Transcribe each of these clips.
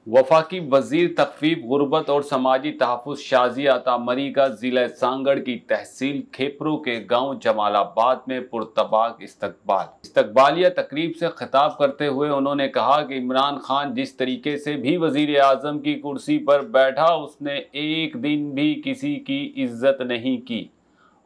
वफाकी वजीर तखफीफ गुर्बत और समाजी तहफ़्फ़ुज़ शाज़िया अता मरी का ज़िला सांगड़ की तहसील खेपरू के गांव जमालाबाद में पुरतबाक इस्तकबालिया तकरीब से खिताब करते हुए उन्होंने कहा कि इमरान खान जिस तरीके से भी वजीर आज़म की कुर्सी पर बैठा, उसने एक दिन भी किसी की इज्जत नहीं की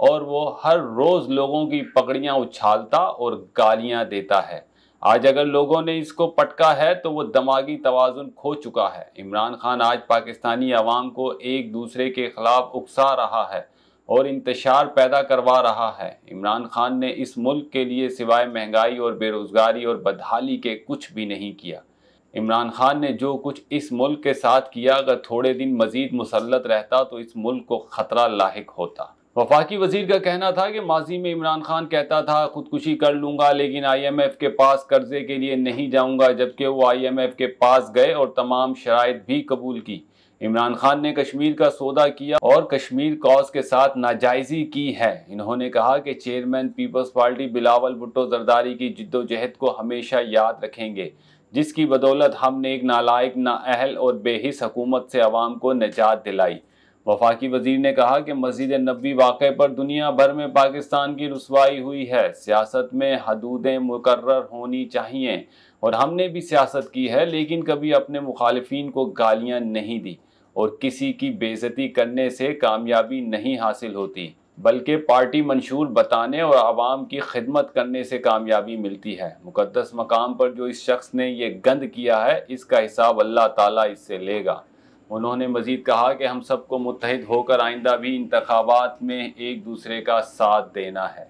और वो हर रोज़ लोगों की पगड़ियाँ उछालता और गालियाँ देता है। आज अगर लोगों ने इसको पटका है तो वो दिमागी तवाज़ुन खो चुका है। इमरान खान आज पाकिस्तानी अवाम को एक दूसरे के खिलाफ उकसा रहा है और इंतशार पैदा करवा रहा है। इमरान खान ने इस मुल्क के लिए सिवाय महंगाई और बेरोज़गारी और बदहाली के कुछ भी नहीं किया। इमरान खान ने जो कुछ इस मुल्क के साथ किया, अगर थोड़े दिन मजीद मुसल्लत रहता तो इस मुल्क को खतरा लाहिक होता। वफाकी वजीर का कहना था कि माजी में इमरान खान कहता था खुदकुशी कर लूंगा लेकिन IMF के पास कर्जे के लिए नहीं जाऊंगा, जबकि वो IMF के पास गए और तमाम शराइत भी कबूल की। इमरान खान ने कश्मीर का सौदा किया और कश्मीर कॉज के साथ नाजायजी की है। इन्होंने कहा कि चेयरमैन पीपल्स पार्टी बिलावल भुट्टो जरदारी की जिद्दोजहद को हमेशा याद रखेंगे, जिसकी बदौलत हमने एक नालायक, नाअहल और बेहिस हुकूमत से अवाम को निजात दिलाई। वफाकी वजीर ने कहा कि मस्जिद नबवी वाक़े पर दुनिया भर में पाकिस्तान की रुसवाई हुई है। सियासत में हदूदें मुकर्रर होनी चाहिए और हमने भी सियासत की है, लेकिन कभी अपने मुखालिफिन को गालियां नहीं दी और किसी की बेइज्जती करने से कामयाबी नहीं हासिल होती, बल्कि पार्टी मंशूर बताने और आवाम की खिदमत करने से कामयाबी मिलती है। मुकद्दस मकाम पर जो इस शख्स ने ये गंद किया है, इसका हिसाब अल्लाह ताला इससे लेगा। उन्होंने मजीद कहा कि हम सबको मुत्तहिद होकर आइंदा भी इंतखाबात में एक दूसरे का साथ देना है।